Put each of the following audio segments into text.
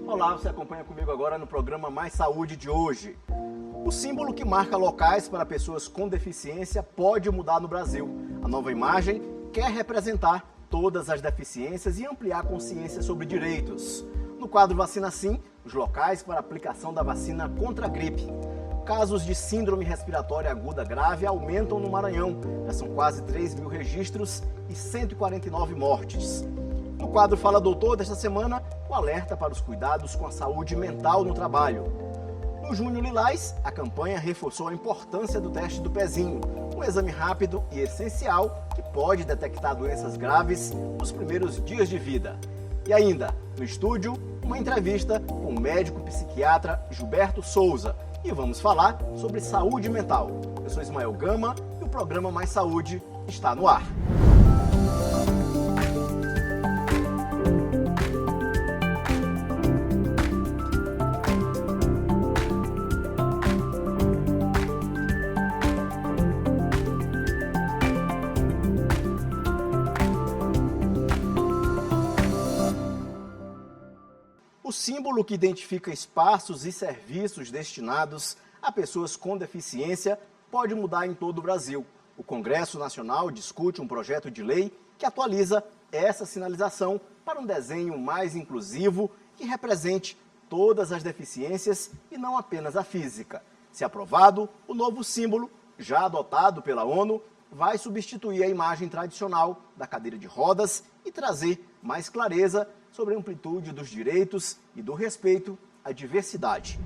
Olá, você acompanha comigo agora no programa Mais Saúde de hoje. O símbolo que marca locais para pessoas com deficiência pode mudar no Brasil. A nova imagem quer representar todas as deficiências e ampliar a consciência sobre direitos. No quadro Vacina Sim, os locais para aplicação da vacina contra a gripe. Casos de síndrome respiratória aguda grave aumentam no Maranhão. Já são quase 3 mil registros e 149 mortes. No quadro Fala Doutor desta semana, o alerta para os cuidados com a saúde mental no trabalho. No Junho Lilás, a campanha reforçou a importância do teste do pezinho, um exame rápido e essencial que pode detectar doenças graves nos primeiros dias de vida. E ainda, no estúdio, uma entrevista com o médico psiquiatra Gilberto Souza. E vamos falar sobre saúde mental. Eu sou Ismael Gama e o programa Mais Saúde está no ar. O símbolo que identifica espaços e serviços destinados a pessoas com deficiência pode mudar em todo o Brasil. O Congresso Nacional discute um projeto de lei que atualiza essa sinalização para um desenho mais inclusivo que represente todas as deficiências e não apenas a física. Se aprovado, o novo símbolo, já adotado pela ONU, vai substituir a imagem tradicional da cadeira de rodas e trazer mais clareza sobre a amplitude dos direitos e do respeito à diversidade.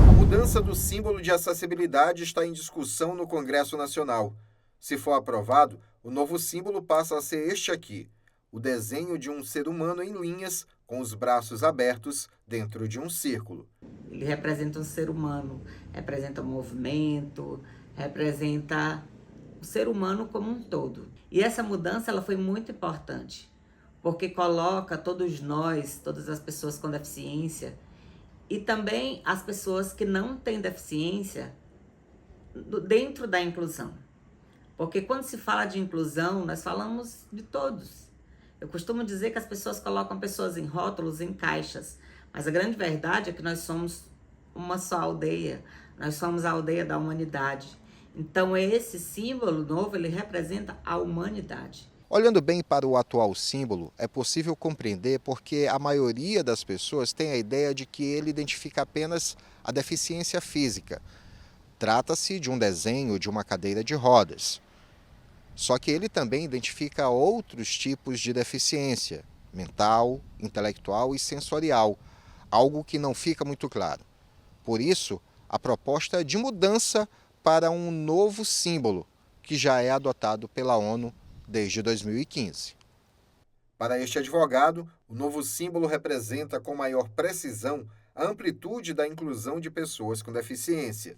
A mudança do símbolo de acessibilidade está em discussão no Congresso Nacional. Se for aprovado, o novo símbolo passa a ser este aqui, o desenho de um ser humano em linhas, com os braços abertos dentro de um círculo. Ele representa um ser humano, representa o movimento, representa o ser humano como um todo. E essa mudança ela foi muito importante, porque coloca todos nós, todas as pessoas com deficiência e também as pessoas que não têm deficiência dentro da inclusão. Porque quando se fala de inclusão, nós falamos de todos. Eu costumo dizer que as pessoas colocam pessoas em rótulos, em caixas, mas a grande verdade é que nós somos uma só aldeia, nós somos a aldeia da humanidade. Então esse símbolo novo, ele representa a humanidade. Olhando bem para o atual símbolo, é possível compreender porque a maioria das pessoas tem a ideia de que ele identifica apenas a deficiência física. Trata-se de um desenho de uma cadeira de rodas. Só que ele também identifica outros tipos de deficiência, mental, intelectual e sensorial, algo que não fica muito claro. Por isso, a proposta é de mudança para um novo símbolo, que já é adotado pela ONU desde 2015. Para este advogado, o novo símbolo representa com maior precisão a amplitude da inclusão de pessoas com deficiência.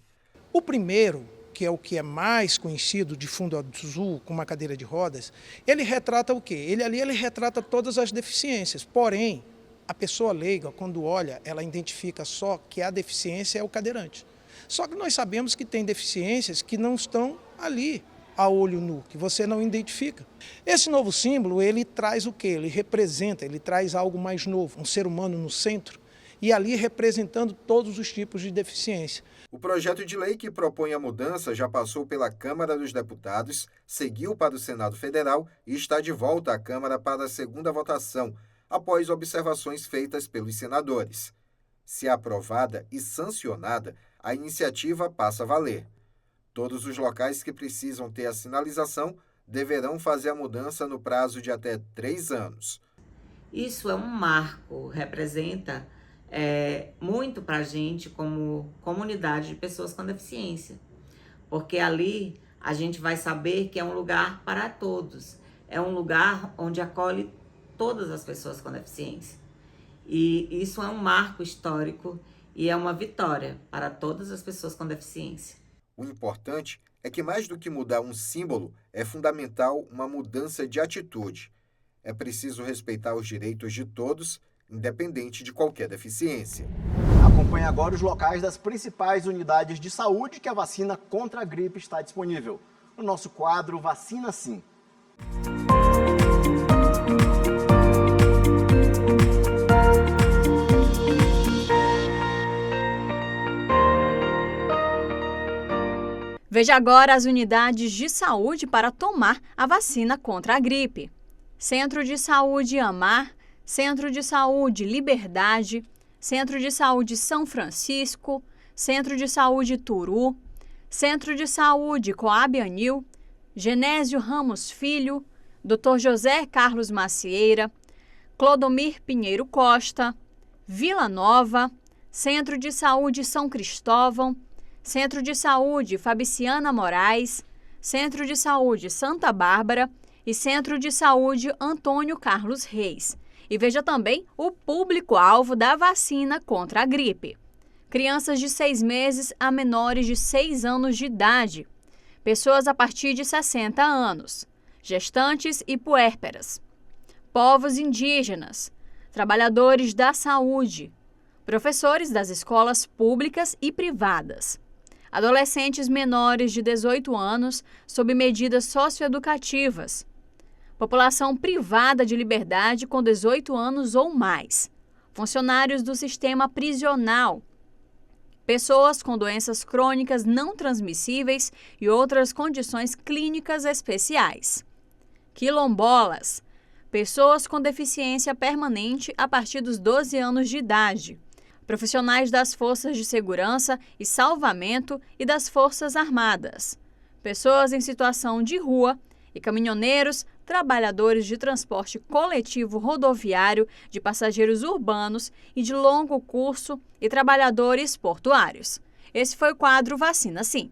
O primeiro, que é o que é mais conhecido, de fundo azul, com uma cadeira de rodas, ele retrata o quê? Ele retrata todas as deficiências, porém, a pessoa leiga, quando olha, ela identifica só que a deficiência é o cadeirante. Só que nós sabemos que tem deficiências que não estão ali, a olho nu, que você não identifica. Esse novo símbolo, ele traz o quê? Ele representa, ele traz algo mais novo, um ser humano no centro, e ali representando todos os tipos de deficiência. O projeto de lei que propõe a mudança já passou pela Câmara dos Deputados, seguiu para o Senado Federal e está de volta à Câmara para a segunda votação, após observações feitas pelos senadores. Se aprovada e sancionada, a iniciativa passa a valer. Todos os locais que precisam ter a sinalização deverão fazer a mudança no prazo de até 3 anos. Isso é um marco, representa muito para a gente como comunidade de pessoas com deficiência. Porque ali a gente vai saber que é um lugar para todos. É um lugar onde acolhe todas as pessoas com deficiência. E isso é um marco histórico e é uma vitória para todas as pessoas com deficiência. O importante é que, mais do que mudar um símbolo, é fundamental uma mudança de atitude. É preciso respeitar os direitos de todos, independente de qualquer deficiência. Acompanhe agora os locais das principais unidades de saúde que a vacina contra a gripe está disponível. No nosso quadro Vacina Sim. Veja agora as unidades de saúde para tomar a vacina contra a gripe. Centro de Saúde Amar, Centro de Saúde Liberdade, Centro de Saúde São Francisco, Centro de Saúde Turu, Centro de Saúde Coab Anil, Genésio Ramos Filho, Dr. José Carlos Macieira, Clodomir Pinheiro Costa, Vila Nova, Centro de Saúde São Cristóvão, Centro de Saúde Fabriciana Moraes, Centro de Saúde Santa Bárbara e Centro de Saúde Antônio Carlos Reis. E veja também o público-alvo da vacina contra a gripe. Crianças de 6 meses a menores de 6 anos de idade, pessoas a partir de 60 anos, gestantes e puérperas, povos indígenas, trabalhadores da saúde, professores das escolas públicas e privadas, adolescentes menores de 18 anos sob medidas socioeducativas, população privada de liberdade com 18 anos ou mais, funcionários do sistema prisional, pessoas com doenças crônicas não transmissíveis e outras condições clínicas especiais, quilombolas, pessoas com deficiência permanente a partir dos 12 anos de idade, profissionais das forças de segurança e salvamento e das Forças Armadas, pessoas em situação de rua e caminhoneiros, trabalhadores de transporte coletivo rodoviário, de passageiros urbanos e de longo curso e trabalhadores portuários. Esse foi o quadro Vacina Sim.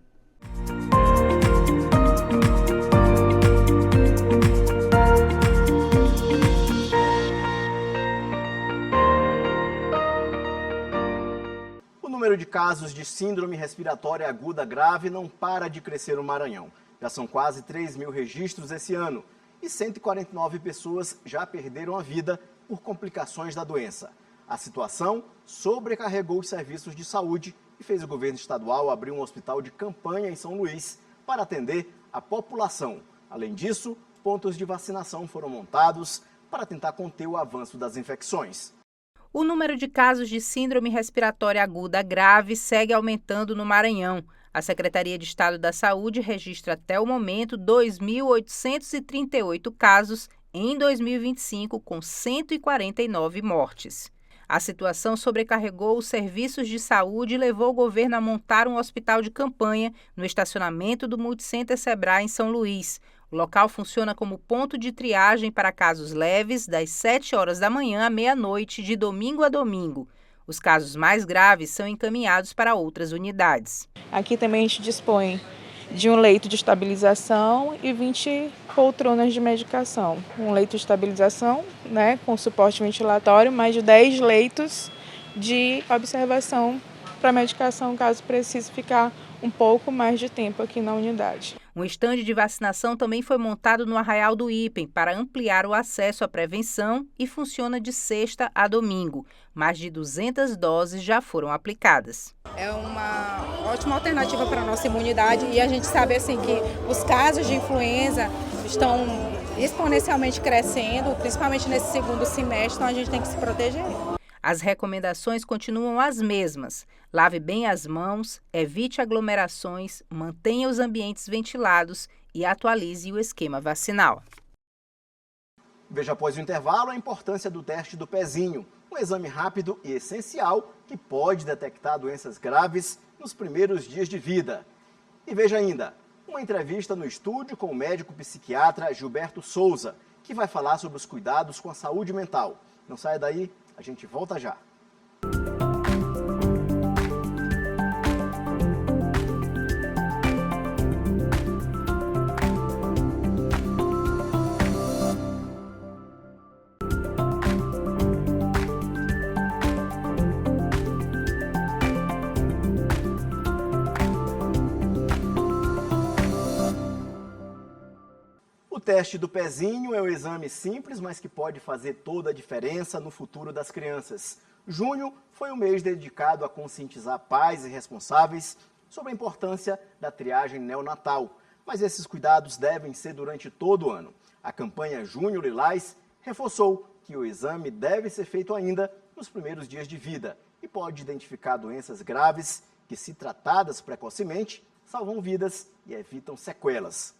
O número de casos de síndrome respiratória aguda grave não para de crescer no Maranhão. Já são quase 3 mil registros esse ano e 149 pessoas já perderam a vida por complicações da doença. A situação sobrecarregou os serviços de saúde e fez o governo estadual abrir um hospital de campanha em São Luís para atender a população. Além disso, pontos de vacinação foram montados para tentar conter o avanço das infecções. O número de casos de síndrome respiratória aguda grave segue aumentando no Maranhão. A Secretaria de Estado da Saúde registra até o momento 2.838 casos em 2025, com 149 mortes. A situação sobrecarregou os serviços de saúde e levou o governo a montar um hospital de campanha no estacionamento do Multicenter Sebrae em São Luís. O local funciona como ponto de triagem para casos leves das 7 horas da manhã à meia-noite, de domingo a domingo. Os casos mais graves são encaminhados para outras unidades. Aqui também a gente dispõe de um leito de estabilização e 20 poltronas de medicação. Um leito de estabilização, com suporte ventilatório, mais de 10 leitos de observação para medicação, caso precise ficar um pouco mais de tempo aqui na unidade. Um estande de vacinação também foi montado no Arraial do Ipem para ampliar o acesso à prevenção e funciona de sexta a domingo. Mais de 200 doses já foram aplicadas. É uma ótima alternativa para a nossa imunidade e a gente sabe assim que os casos de influenza estão exponencialmente crescendo, principalmente nesse segundo semestre, então a gente tem que se proteger. As recomendações continuam as mesmas. Lave bem as mãos, evite aglomerações, mantenha os ambientes ventilados e atualize o esquema vacinal. Veja após o intervalo a importância do teste do pezinho, um exame rápido e essencial que pode detectar doenças graves nos primeiros dias de vida. E veja ainda, uma entrevista no estúdio com o médico psiquiatra Gilberto Souza, que vai falar sobre os cuidados com a saúde mental. Não saia daí, a gente volta já. O teste do pezinho é um exame simples, mas que pode fazer toda a diferença no futuro das crianças. Junho foi um mês dedicado a conscientizar pais e responsáveis sobre a importância da triagem neonatal. Mas esses cuidados devem ser durante todo o ano. A campanha Junho Lilás reforçou que o exame deve ser feito ainda nos primeiros dias de vida e pode identificar doenças graves que, se tratadas precocemente, salvam vidas e evitam sequelas.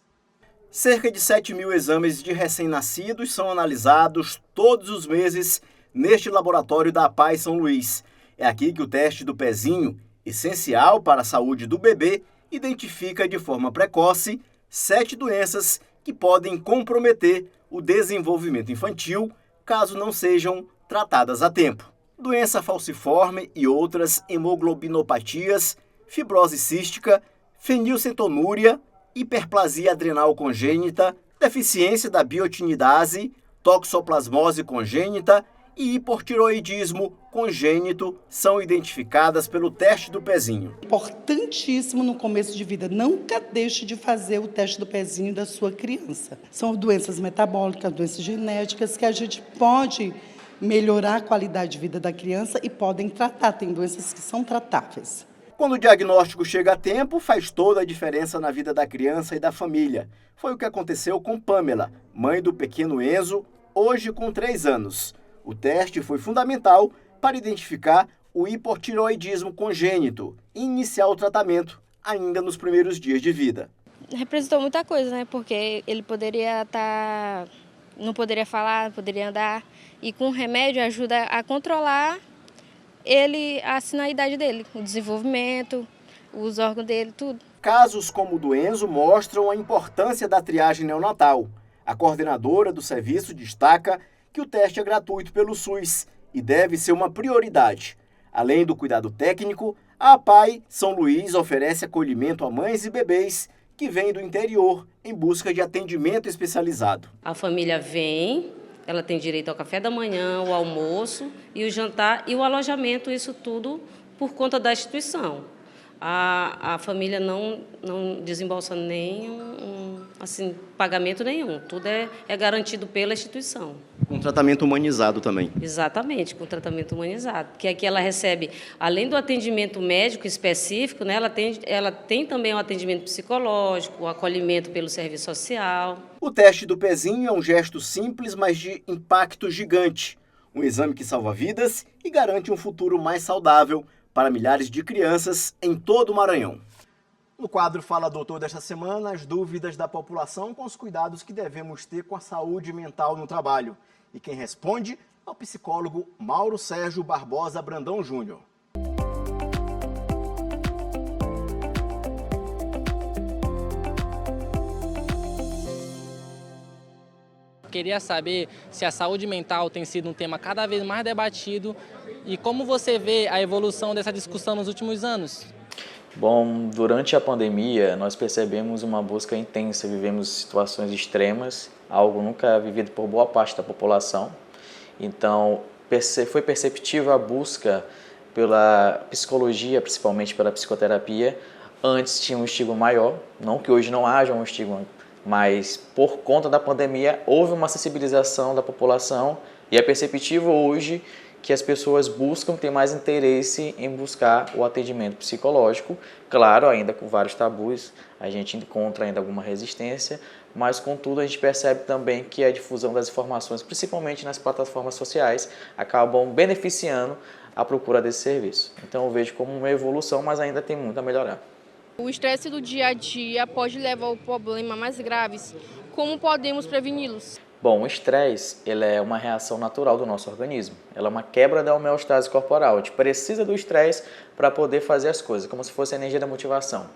Cerca de 7.000 exames de recém-nascidos são analisados todos os meses neste laboratório da APAE São Luís. É aqui que o teste do pezinho, essencial para a saúde do bebê, identifica de forma precoce 7 doenças que podem comprometer o desenvolvimento infantil caso não sejam tratadas a tempo. Doença falciforme e outras hemoglobinopatias, fibrose cística, fenilcetonúria, hiperplasia adrenal congênita, deficiência da biotinidase, toxoplasmose congênita e hipotiroidismo congênito são identificadas pelo teste do pezinho. Importantíssimo no começo de vida, nunca deixe de fazer o teste do pezinho da sua criança. São doenças metabólicas, doenças genéticas que a gente pode melhorar a qualidade de vida da criança e podem tratar, tem doenças que são tratáveis. Quando o diagnóstico chega a tempo, faz toda a diferença na vida da criança e da família. Foi o que aconteceu com Pamela, mãe do pequeno Enzo, hoje com 3 anos. O teste foi fundamental para identificar o hipotiroidismo congênito e iniciar o tratamento ainda nos primeiros dias de vida. Representou muita coisa, né? Porque ele poderia não poderia falar, não poderia andar, e com o remédio ajuda a controlar a sinalidade dele, o desenvolvimento, os órgãos dele, tudo. Casos como o do Enzo mostram a importância da triagem neonatal. A coordenadora do serviço destaca que o teste é gratuito pelo SUS e deve ser uma prioridade. Além do cuidado técnico, a APAE São Luís oferece acolhimento a mães e bebês que vêm do interior em busca de atendimento especializado. A família vem, ela tem direito ao café da manhã, o almoço e o jantar e o alojamento, isso tudo por conta da instituição. A família não desembolsa pagamento nenhum, tudo é garantido pela instituição. Com tratamento humanizado também. Exatamente, com tratamento humanizado, porque aqui ela recebe, além do atendimento médico específico, né, ela tem também o atendimento psicológico, o acolhimento pelo serviço social. O teste do pezinho é um gesto simples, mas de impacto gigante. Um exame que salva vidas e garante um futuro mais saudável para milhares de crianças em todo o Maranhão. No quadro Fala Doutor desta semana, as dúvidas da população com os cuidados que devemos ter com a saúde mental no trabalho. E quem responde é o psicólogo Mauro Sérgio Barbosa Brandão Júnior. Queria saber se a saúde mental tem sido um tema cada vez mais debatido e como você vê a evolução dessa discussão nos últimos anos. Bom, durante a pandemia nós percebemos uma busca intensa, vivemos situações extremas, algo nunca vivido por boa parte da população. Então, foi perceptível a busca pela psicologia, principalmente pela psicoterapia. Antes tinha um estigma maior, não que hoje não haja um estigma, mas por conta da pandemia houve uma sensibilização da população e é perceptível hoje que as pessoas buscam ter mais interesse em buscar o atendimento psicológico, claro, ainda com vários tabus, a gente encontra ainda alguma resistência, mas contudo a gente percebe também que a difusão das informações, principalmente nas plataformas sociais, acabam beneficiando a procura desse serviço. Então eu vejo como uma evolução, mas ainda tem muito a melhorar. O estresse do dia a dia pode levar a problemas mais graves. Como podemos preveni-los? Bom, o estresse ele é uma reação natural do nosso organismo. Ela é uma quebra da homeostase corporal. A gente precisa do estresse para poder fazer as coisas, como se fosse a energia da motivação.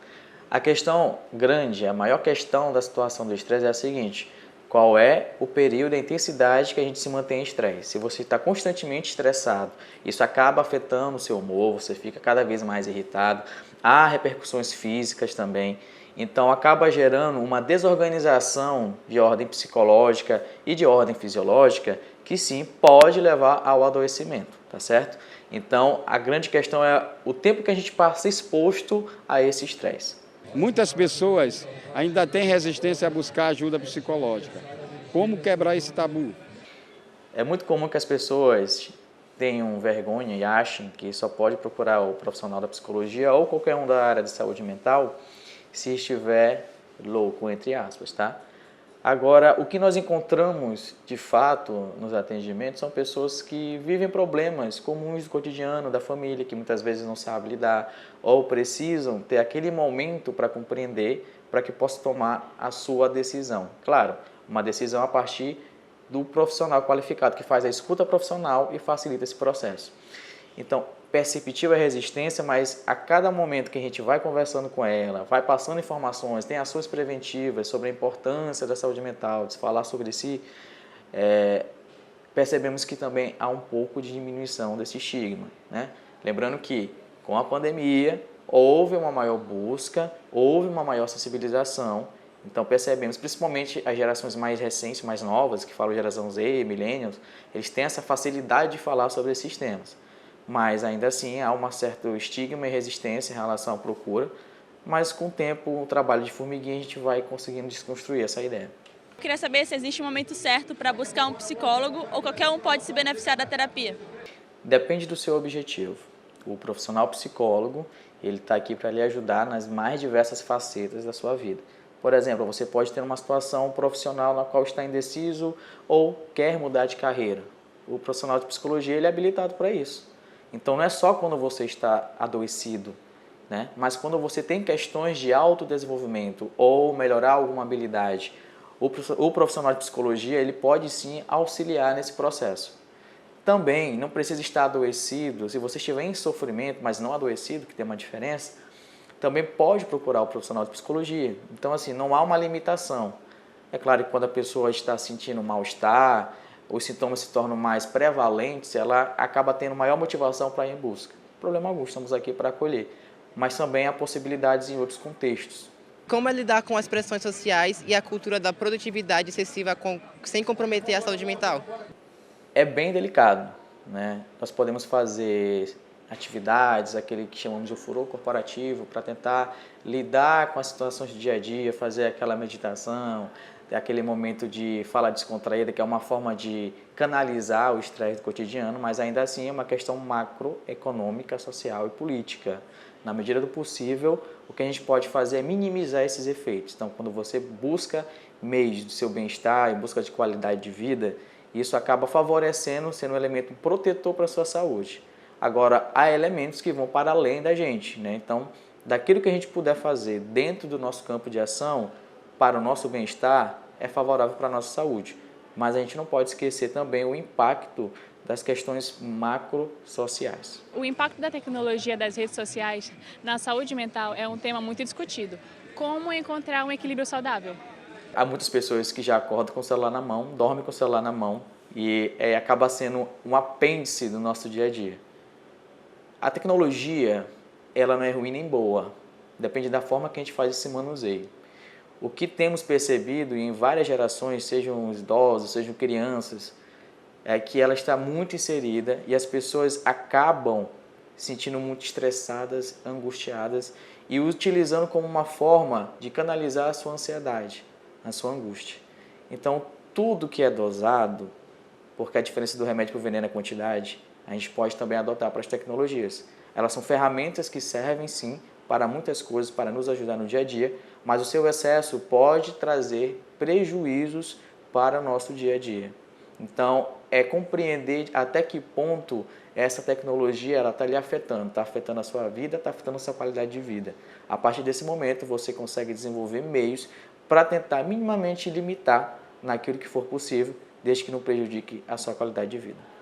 A questão grande, a maior questão da situação do estresse é a seguinte: qual é o período, a intensidade que a gente se mantém em estresse? Se você está constantemente estressado, isso acaba afetando o seu humor, você fica cada vez mais irritado. Há repercussões físicas também. Então, acaba gerando uma desorganização de ordem psicológica e de ordem fisiológica que, sim, pode levar ao adoecimento, tá certo? Então, a grande questão é o tempo que a gente passa exposto a esse estresse. Muitas pessoas ainda têm resistência a buscar ajuda psicológica. Como quebrar esse tabu? É muito comum que as pessoas tenham vergonha e achem que só pode procurar o profissional da psicologia ou qualquer um da área de saúde mental se estiver louco, entre aspas, tá? Agora, o que nós encontramos, de fato, nos atendimentos são pessoas que vivem problemas comuns do cotidiano, da família, que muitas vezes não sabem lidar ou precisam ter aquele momento para compreender, para que possa tomar a sua decisão. Claro, uma decisão a partir do profissional qualificado, que faz a escuta profissional e facilita esse processo. Então, perceptível é resistência, mas a cada momento que a gente vai conversando com ela, vai passando informações, tem ações preventivas sobre a importância da saúde mental, de se falar sobre si, percebemos que também há um pouco de diminuição desse estigma, né? Lembrando que, com a pandemia, houve uma maior busca, houve uma maior sensibilização. Então percebemos, principalmente as gerações mais recentes, mais novas, que falam geração Z, millennials, eles têm essa facilidade de falar sobre esses temas. Mas ainda assim há um certo estigma e resistência em relação à procura, mas com o tempo, o trabalho de formiguinha, a gente vai conseguindo desconstruir essa ideia. Eu queria saber se existe um momento certo para buscar um psicólogo ou qualquer um pode se beneficiar da terapia. Depende do seu objetivo. O profissional psicólogo, ele está aqui para lhe ajudar nas mais diversas facetas da sua vida. Por exemplo, você pode ter uma situação profissional na qual está indeciso ou quer mudar de carreira. O profissional de psicologia, ele é habilitado para isso. Então, não é só quando você está adoecido, né? Mas quando você tem questões de autodesenvolvimento ou melhorar alguma habilidade, o profissional de psicologia ele pode sim auxiliar nesse processo. Também não precisa estar adoecido, se você estiver em sofrimento, mas não adoecido, que tem uma diferença, também pode procurar o profissional de psicologia. Então, assim, não há uma limitação. É claro que quando a pessoa está sentindo mal-estar, os sintomas se tornam mais prevalentes, ela acaba tendo maior motivação para ir em busca. Problema algum, estamos aqui para acolher. Mas também há possibilidades em outros contextos. Como é lidar com as pressões sociais e a cultura da produtividade excessiva sem comprometer a saúde mental? É bem delicado, né? Nós podemos fazer atividades, aquele que chamamos de furor corporativo, para tentar lidar com as situações do dia a dia, fazer aquela meditação, aquele momento de fala descontraída, que é uma forma de canalizar o estresse do cotidiano, mas ainda assim é uma questão macroeconômica, social e política. Na medida do possível, o que a gente pode fazer é minimizar esses efeitos. Então, quando você busca meios do seu bem-estar, em busca de qualidade de vida, isso acaba favorecendo, sendo um elemento protetor para a sua saúde. Agora, há elementos que vão para além da gente, né? Então, daquilo que a gente puder fazer dentro do nosso campo de ação, para o nosso bem-estar, é favorável para a nossa saúde. Mas a gente não pode esquecer também o impacto das questões macro-sociais. O impacto da tecnologia das redes sociais na saúde mental é um tema muito discutido. Como encontrar um equilíbrio saudável? Há muitas pessoas que já acordam com o celular na mão, dormem com o celular na mão e acaba sendo um apêndice do nosso dia a dia. A tecnologia, ela não é ruim nem boa, depende da forma que a gente faz esse manuseio. O que temos percebido em várias gerações, sejam idosos, sejam crianças, é que ela está muito inserida e as pessoas acabam se sentindo muito estressadas, angustiadas e utilizando como uma forma de canalizar a sua ansiedade, a sua angústia. Então, tudo que é dosado, porque a diferença do remédio para o veneno é a quantidade, a gente pode também adotar para as tecnologias. Elas são ferramentas que servem, sim, para muitas coisas, para nos ajudar no dia a dia, mas o seu excesso pode trazer prejuízos para o nosso dia a dia. Então, é compreender até que ponto essa tecnologia está lhe afetando. Está afetando a sua vida, está afetando a sua qualidade de vida. A partir desse momento, você consegue desenvolver meios para tentar minimamente limitar naquilo que for possível, desde que não prejudique a sua qualidade de vida.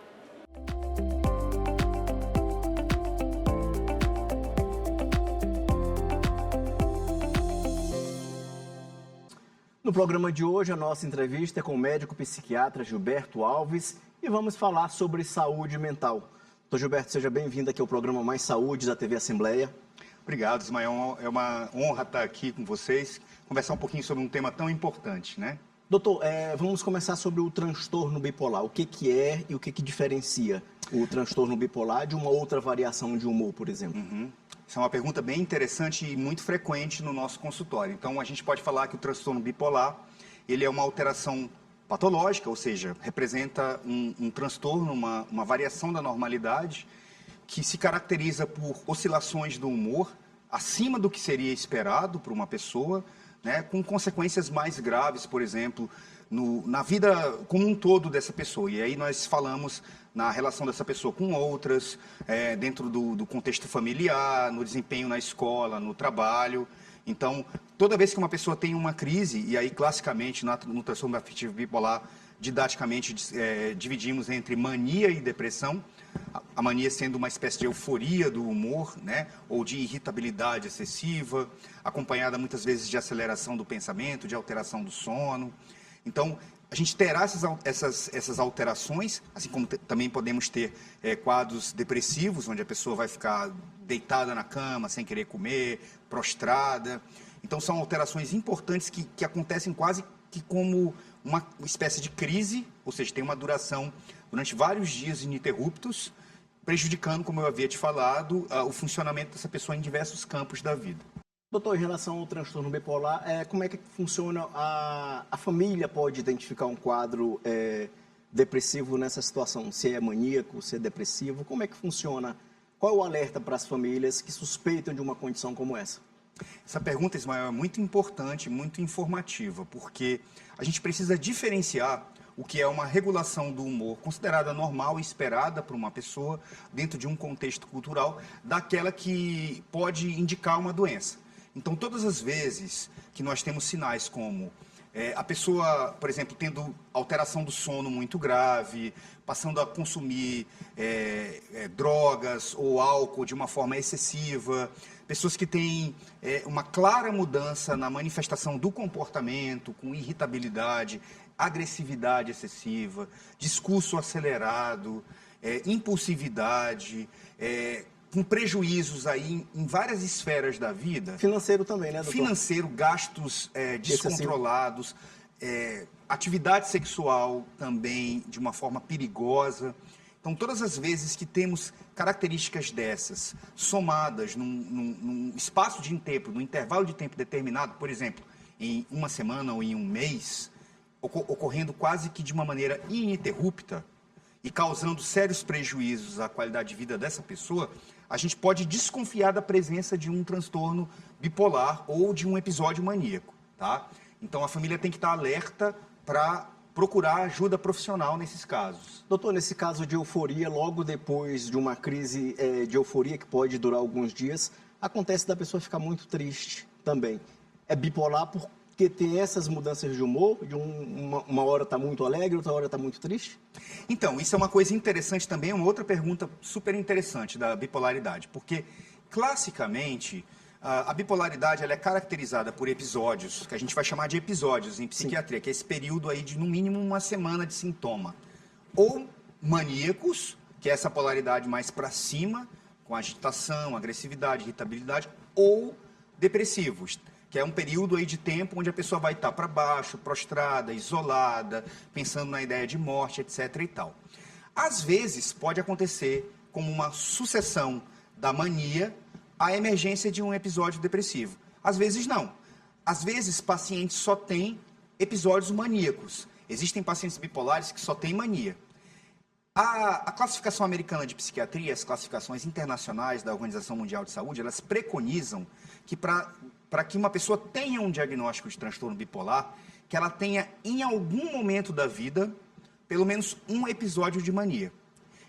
No programa de hoje, a nossa entrevista é com o médico psiquiatra Gilberto Alves e vamos falar sobre saúde mental. Doutor Gilberto, seja bem-vindo aqui ao programa Mais Saúde da TV Assembleia. Obrigado, Ismael. É uma honra estar aqui com vocês, conversar um pouquinho sobre um tema tão importante, né? Doutor, vamos começar sobre o transtorno bipolar. O que é e o que diferencia o transtorno bipolar de uma outra variação de humor, por exemplo? Isso é uma pergunta bem interessante e muito frequente no nosso consultório. Então, a gente pode falar que o transtorno bipolar, ele é uma alteração patológica, ou seja, representa um transtorno, uma variação da normalidade, que se caracteriza por oscilações do humor acima do que seria esperado por uma pessoa, né, com consequências mais graves, por exemplo, na vida como um todo dessa pessoa. E aí nós falamos na relação dessa pessoa com outras, dentro do contexto familiar, no desempenho na escola, no trabalho. Então, toda vez que uma pessoa tem uma crise, e aí classicamente no transtorno afetivo bipolar, didaticamente dividimos entre mania e depressão, a mania sendo uma espécie de euforia do humor, né, ou de irritabilidade excessiva, acompanhada muitas vezes de aceleração do pensamento, de alteração do sono. Então, a gente terá essas alterações, assim como também podemos ter quadros depressivos, onde a pessoa vai ficar deitada na cama, sem querer comer, prostrada. Então, são alterações importantes que acontecem quase que como uma espécie de crise, ou seja, tem uma duração durante vários dias ininterruptos, prejudicando, como eu havia te falado, o funcionamento dessa pessoa em diversos campos da vida. Doutor, em relação ao transtorno bipolar, como é que funciona? A família pode identificar um quadro depressivo nessa situação? Se é maníaco, se é depressivo? Como é que funciona? Qual é o alerta para as famílias que suspeitam de uma condição como essa? Essa pergunta, Ismael, é muito importante, muito informativa, porque a gente precisa diferenciar o que é uma regulação do humor considerada normal e esperada por uma pessoa dentro de um contexto cultural, daquela que pode indicar uma doença. Então, todas as vezes que nós temos sinais como a pessoa, por exemplo, tendo alteração do sono muito grave, passando a consumir drogas ou álcool de uma forma excessiva, pessoas que têm uma clara mudança na manifestação do comportamento, com irritabilidade, agressividade excessiva, discurso acelerado, impulsividade, com prejuízos aí em várias esferas da vida. Financeiro também, né, doutor? Financeiro, gastos descontrolados, atividade sexual também de uma forma perigosa. Então, todas as vezes que temos características dessas somadas num espaço de tempo, num intervalo de tempo determinado, por exemplo, em uma semana ou em um mês, ocorrendo quase que de uma maneira ininterrupta e causando sérios prejuízos à qualidade de vida dessa pessoa, a gente pode desconfiar da presença de um transtorno bipolar ou de um episódio maníaco, tá? Então, a família tem que estar alerta para procurar ajuda profissional nesses casos. Doutor, nesse caso de euforia, logo depois de uma crise de euforia que pode durar alguns dias, acontece da pessoa ficar muito triste também. É bipolar porque tem essas mudanças de humor, de uma hora está muito alegre, outra hora está muito triste? Então, isso é uma coisa interessante também, uma outra pergunta super interessante da bipolaridade, porque, classicamente, a bipolaridade ela é caracterizada por episódios, que a gente vai chamar de episódios em psiquiatria, que é esse período aí de, no mínimo, uma semana de sintoma. Ou maníacos, que é essa polaridade mais para cima, com agitação, agressividade, irritabilidade, ou depressivos, que é um período aí de tempo onde a pessoa vai estar para baixo, prostrada, isolada, pensando na ideia de morte, etc. e tal. Às vezes, pode acontecer como uma sucessão da mania a emergência de um episódio depressivo. Às vezes, não. Às vezes, pacientes só têm episódios maníacos. Existem pacientes bipolares que só têm mania. A classificação americana de psiquiatria, as classificações internacionais da Organização Mundial de Saúde, elas preconizam que para que uma pessoa tenha um diagnóstico de transtorno bipolar, que ela tenha, em algum momento da vida, pelo menos um episódio de mania.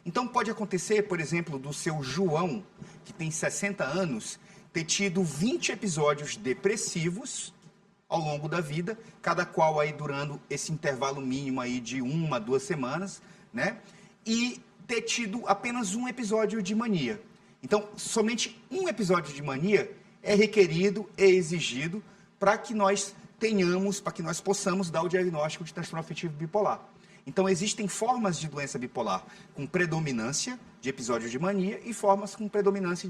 Então, pode acontecer, por exemplo, do seu João, que tem 60 anos, ter tido 20 episódios depressivos ao longo da vida, cada qual aí durando esse intervalo mínimo aí de 1 a 2 semanas, né? E ter tido apenas um episódio de mania. Então, somente um episódio de mania é requerido, é exigido para que nós possamos dar o diagnóstico de transtorno afetivo bipolar. Então, existem formas de doença bipolar com predominância de episódios de mania e formas com predominância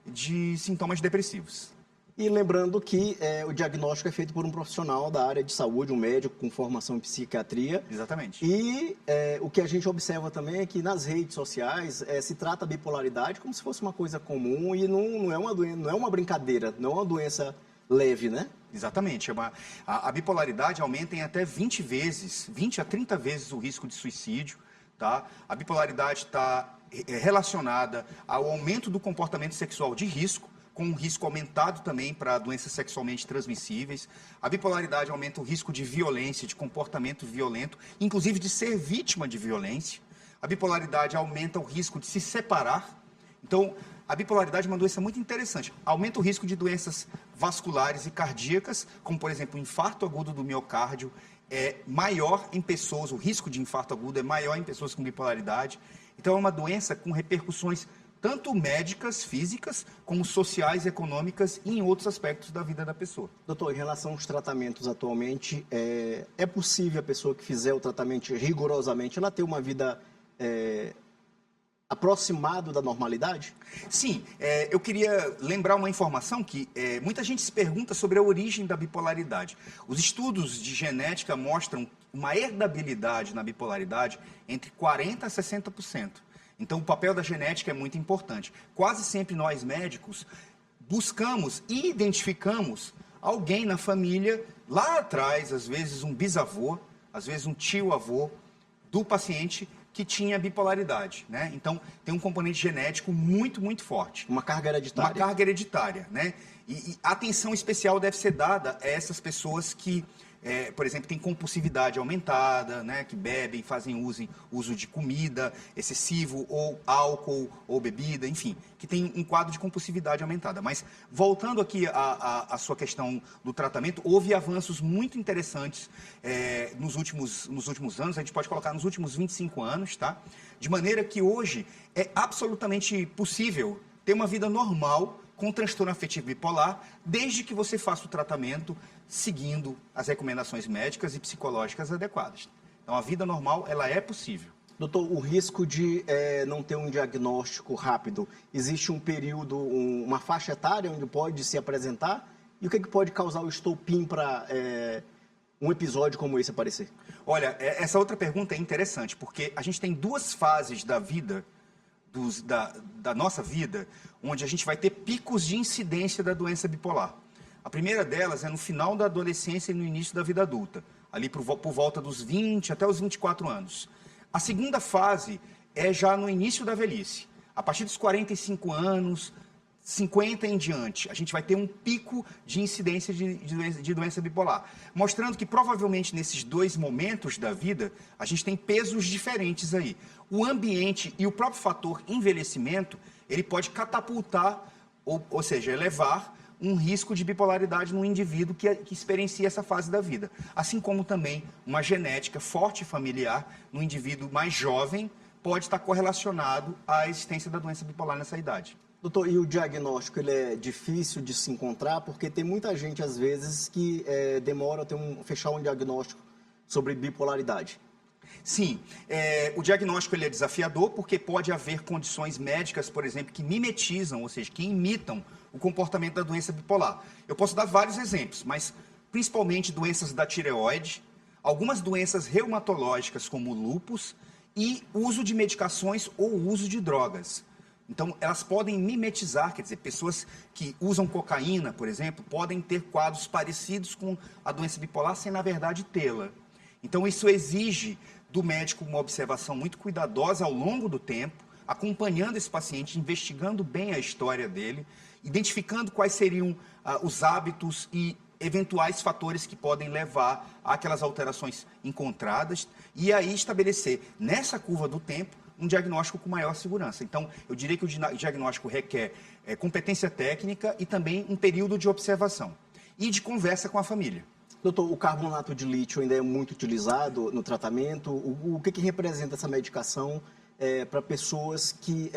de sintomas depressivos. E lembrando que o diagnóstico é feito por um profissional da área de saúde, um médico com formação em psiquiatria. Exatamente. E o que a gente observa também é que nas redes sociais se trata a bipolaridade como se fosse uma coisa comum e não é uma doença, não é uma brincadeira, não é uma doença leve, né? Exatamente. A bipolaridade aumenta em até 20 a 30 vezes o risco de suicídio, tá? A bipolaridade está relacionada ao aumento do comportamento sexual de risco, com um risco aumentado também para doenças sexualmente transmissíveis. A bipolaridade aumenta o risco de violência, de comportamento violento, inclusive de ser vítima de violência. A bipolaridade aumenta o risco de se separar. Então, a bipolaridade é uma doença muito interessante. Aumenta o risco de doenças vasculares e cardíacas, como, por exemplo, o infarto agudo do miocárdio é maior em pessoas, o risco de infarto agudo é maior em pessoas com bipolaridade. Então, é uma doença com repercussões tanto médicas, físicas, como sociais, econômicas e em outros aspectos da vida da pessoa. Doutor, em relação aos tratamentos atualmente, é possível a pessoa que fizer o tratamento rigorosamente, ela ter uma vida aproximado da normalidade? Sim, eu queria lembrar uma informação que muita gente se pergunta sobre a origem da bipolaridade. Os estudos de genética mostram uma herdabilidade na bipolaridade entre 40% a 60%. Então, o papel da genética é muito importante. Quase sempre nós médicos buscamos e identificamos alguém na família, lá atrás, às vezes um bisavô, às vezes um tio-avô do paciente que tinha bipolaridade, né? Então, tem um componente genético muito, muito forte. Uma carga hereditária. Uma carga hereditária, né? E atenção especial deve ser dada a essas pessoas que, por exemplo, têm compulsividade aumentada, né? Que bebem, fazem uso de comida excessivo, ou álcool, ou bebida, enfim, que tem um quadro de compulsividade aumentada. Mas, voltando aqui à sua questão do tratamento, houve avanços muito interessantes nos últimos anos, a gente pode colocar nos últimos 25 anos, tá? De maneira que hoje é absolutamente possível ter uma vida normal com transtorno afetivo bipolar, desde que você faça o tratamento seguindo as recomendações médicas e psicológicas adequadas. Então, a vida normal, ela é possível. Doutor, o risco de não ter um diagnóstico rápido, existe um período, uma faixa etária onde pode se apresentar? E o que pode causar o estopim para um episódio como esse aparecer? Olha, essa outra pergunta é interessante, porque a gente tem duas fases da vida, da nossa vida, onde a gente vai ter picos de incidência da doença bipolar. A primeira delas é no final da adolescência e no início da vida adulta, ali por volta dos 20 até os 24 anos. A segunda fase é já no início da velhice. A partir dos 45 anos, 50 em diante, a gente vai ter um pico de incidência de doença bipolar, mostrando que provavelmente nesses dois momentos da vida, a gente tem pesos diferentes aí. O ambiente e o próprio fator envelhecimento, ele pode catapultar, ou seja, elevar um risco de bipolaridade no indivíduo que experiencia essa fase da vida. Assim como também uma genética forte familiar no indivíduo mais jovem pode estar correlacionado à existência da doença bipolar nessa idade. Doutor, e o diagnóstico, ele é difícil de se encontrar? Porque tem muita gente, às vezes, que demora a fechar um diagnóstico sobre bipolaridade. Sim, o diagnóstico ele é desafiador porque pode haver condições médicas, por exemplo, que mimetizam, ou seja, que imitam o comportamento da doença bipolar. Eu posso dar vários exemplos, mas principalmente doenças da tireoide, algumas doenças reumatológicas como lúpus e uso de medicações ou uso de drogas. Então, elas podem mimetizar, quer dizer, pessoas que usam cocaína, por exemplo, podem ter quadros parecidos com a doença bipolar sem, na verdade, tê-la. Então, isso exige do médico uma observação muito cuidadosa ao longo do tempo, acompanhando esse paciente, investigando bem a história dele, identificando quais seriam os hábitos e eventuais fatores que podem levar àquelas alterações encontradas e aí estabelecer, nessa curva do tempo, um diagnóstico com maior segurança. Então, eu diria que o diagnóstico requer competência técnica e também um período de observação e de conversa com a família. Doutor, o carbonato de lítio ainda é muito utilizado no tratamento. O que representa essa medicação para pessoas que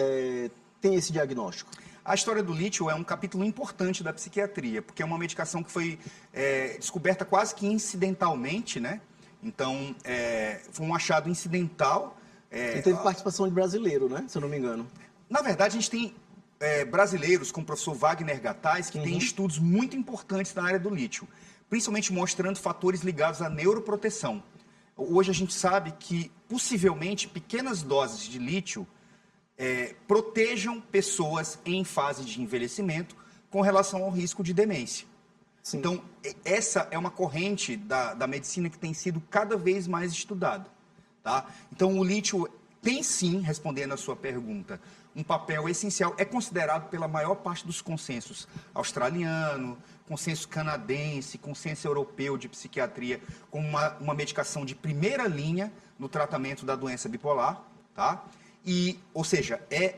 têm esse diagnóstico? A história do lítio é um capítulo importante da psiquiatria, porque é uma medicação que foi descoberta quase que incidentalmente, né? Então, foi um achado incidental. E teve participação de brasileiro, né? Se eu não me engano. Na verdade, a gente tem brasileiros, como o professor Wagner Gattais, que tem estudos muito importantes na área do lítio, principalmente mostrando fatores ligados à neuroproteção. Hoje a gente sabe que, possivelmente, pequenas doses de lítio protejam pessoas em fase de envelhecimento com relação ao risco de demência. Sim. Então, essa é uma corrente da medicina que tem sido cada vez mais estudada. Tá? Então, o lítio tem sim, respondendo a sua pergunta, um papel essencial, é considerado pela maior parte dos consensos australiano, consenso canadense, consenso europeu de psiquiatria, como uma medicação de primeira linha no tratamento da doença bipolar, tá? Ou seja, é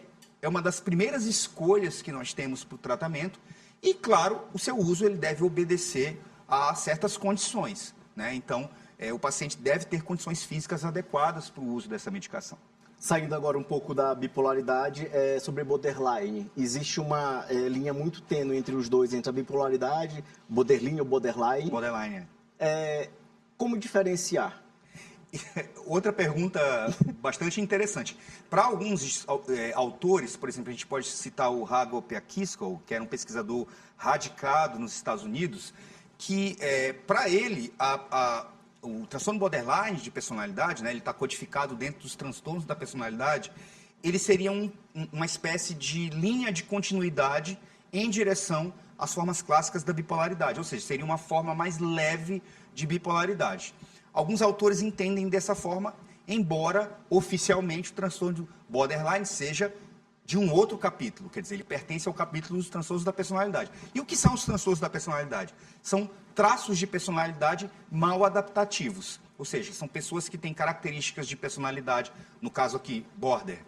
uma das primeiras escolhas que nós temos para o tratamento e, claro, o seu uso ele deve obedecer a certas condições, né? Então, o paciente deve ter condições físicas adequadas para o uso dessa medicação. Saindo agora um pouco da bipolaridade, sobre borderline. Existe uma linha muito tênue entre os dois, entre a bipolaridade, borderline ou borderline. Borderline, Como diferenciar? Outra pergunta bastante interessante. Para alguns autores, por exemplo, a gente pode citar o Hagel Peakisco, que era um pesquisador radicado nos Estados Unidos, que para ele o transtorno borderline de personalidade, né, ele está codificado dentro dos transtornos da personalidade, ele seria uma espécie de linha de continuidade em direção às formas clássicas da bipolaridade, ou seja, seria uma forma mais leve de bipolaridade. Alguns autores entendem dessa forma, embora oficialmente o transtorno borderline seja de um outro capítulo, quer dizer, ele pertence ao capítulo dos transtornos da personalidade. E o que são os transtornos da personalidade? São traços de personalidade mal adaptativos, ou seja, são pessoas que têm características de personalidade, no caso aqui, border,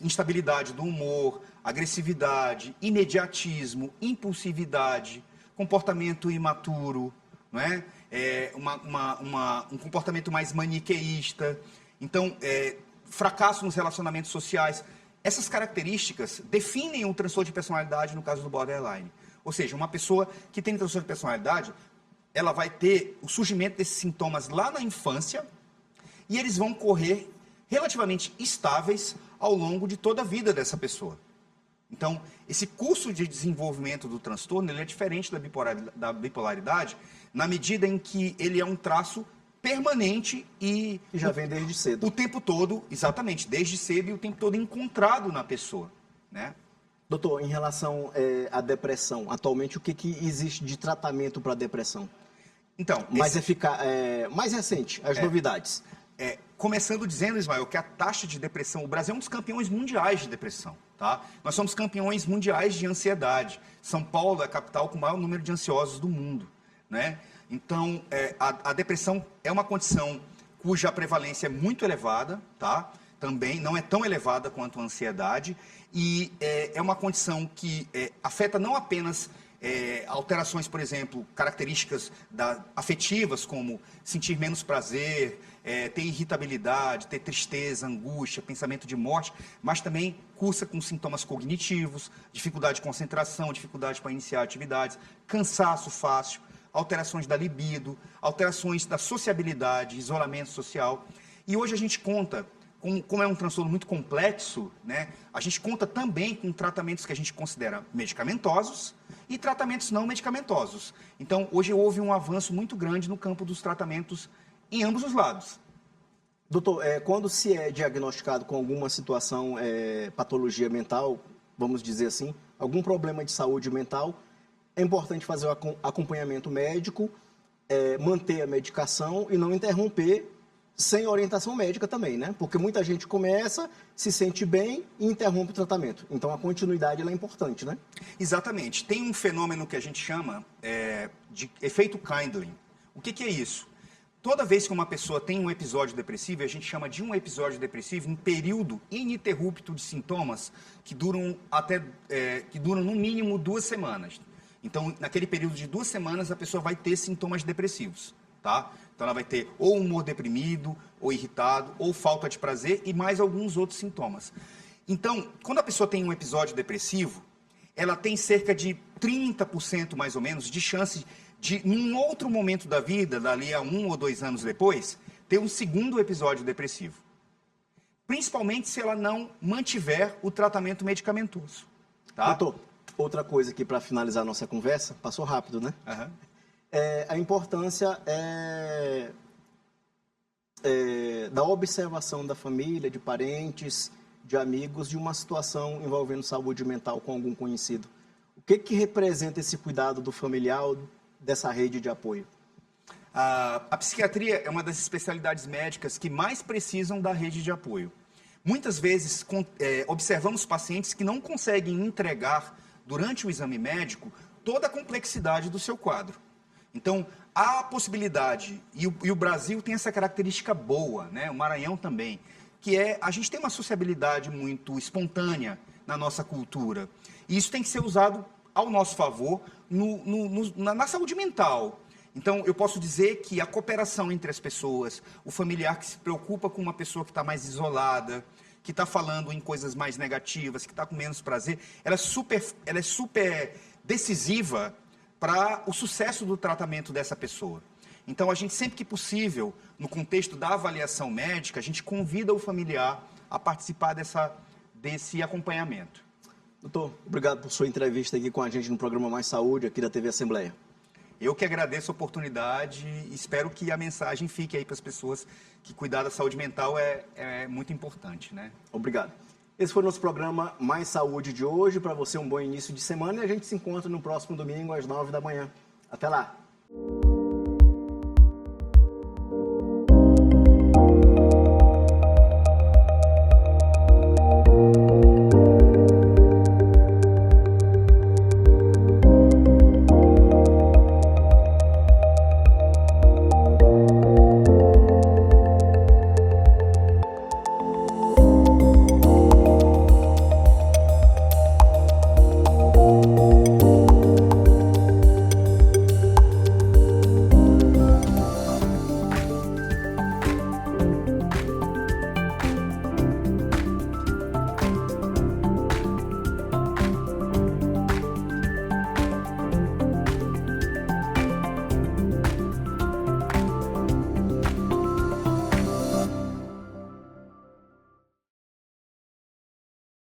instabilidade do humor, agressividade, imediatismo, impulsividade, comportamento imaturo, não é? Um comportamento mais maniqueísta, então, fracasso nos relacionamentos sociais. Essas características definem o transtorno de personalidade no caso do borderline. Ou seja, uma pessoa que tem transtorno de personalidade, ela vai ter o surgimento desses sintomas lá na infância e eles vão correr relativamente estáveis ao longo de toda a vida dessa pessoa. Então, esse curso de desenvolvimento do transtorno ele é diferente da bipolaridade na medida em que ele é um traço permanente e já vem desde cedo. O tempo todo, exatamente, desde cedo e o tempo todo encontrado na pessoa, né? Doutor, em relação à depressão, atualmente o que existe de tratamento para a depressão? Então, mais recente, as novidades. Começando dizendo, Ismael, que a taxa de depressão, o Brasil é um dos campeões mundiais de depressão, tá? Nós somos campeões mundiais de ansiedade. São Paulo é a capital com o maior número de ansiosos do mundo, né? Então, a depressão é uma condição cuja prevalência é muito elevada, tá? Também não é tão elevada quanto a ansiedade e é uma condição que afeta não apenas alterações, por exemplo, características afetivas, como sentir menos prazer, ter irritabilidade, ter tristeza, angústia, pensamento de morte, mas também cursa com sintomas cognitivos, dificuldade de concentração, dificuldade para iniciar atividades, cansaço fácil, alterações da libido, alterações da sociabilidade, isolamento social. E hoje a gente conta, como é um transtorno muito complexo, né, a gente conta também com tratamentos que a gente considera medicamentosos e tratamentos não medicamentosos. Então, hoje houve um avanço muito grande no campo dos tratamentos em ambos os lados. Doutor, quando se é diagnosticado com alguma situação, patologia mental, vamos dizer assim, algum problema de saúde mental, é importante fazer o acompanhamento médico, manter a medicação e não interromper sem orientação médica também, né? Porque muita gente começa, se sente bem e interrompe o tratamento. Então, a continuidade ela é importante, né? Exatamente. Tem um fenômeno que a gente chama de efeito Kindling. O que é isso? Toda vez que uma pessoa tem um episódio depressivo, a gente chama de um episódio depressivo um período ininterrupto de sintomas que duram no mínimo 2 semanas. Então, naquele período de 2 semanas, a pessoa vai ter sintomas depressivos, tá? Então, ela vai ter ou humor deprimido, ou irritado, ou falta de prazer e mais alguns outros sintomas. Então, quando a pessoa tem um episódio depressivo, ela tem cerca de 30% mais ou menos de chance de, num outro momento da vida, dali a 1 ou 2 anos depois, ter um segundo episódio depressivo. Principalmente se ela não mantiver o tratamento medicamentoso, tá? Doutor, outra coisa aqui para finalizar a nossa conversa, passou rápido, né? Uhum. A importância da observação da família, de parentes, de amigos, de uma situação envolvendo saúde mental com algum conhecido. O que representa esse cuidado do familiar dessa rede de apoio? A psiquiatria é uma das especialidades médicas que mais precisam da rede de apoio. Muitas vezes observamos pacientes que não conseguem entregar, durante o exame médico, toda a complexidade do seu quadro. Então, há a possibilidade, e o Brasil tem essa característica boa, né? O Maranhão também, que é a gente tem uma sociabilidade muito espontânea na nossa cultura. E isso tem que ser usado ao nosso favor na saúde mental. Então, eu posso dizer que a cooperação entre as pessoas, o familiar que se preocupa com uma pessoa que está mais isolada, que está falando em coisas mais negativas, que está com menos prazer, ela é super decisiva para o sucesso do tratamento dessa pessoa. Então, a gente, sempre que possível, no contexto da avaliação médica, a gente convida o familiar a participar desse acompanhamento. Doutor, obrigado por sua entrevista aqui com a gente no programa Mais Saúde, aqui da TV Assembleia. Eu que agradeço a oportunidade e espero que a mensagem fique aí para as pessoas que cuidar da saúde mental é muito importante, né? Obrigado. Esse foi o nosso programa Mais Saúde de hoje. Para você, um bom início de semana e a gente se encontra no próximo domingo às 9 da manhã. Até lá!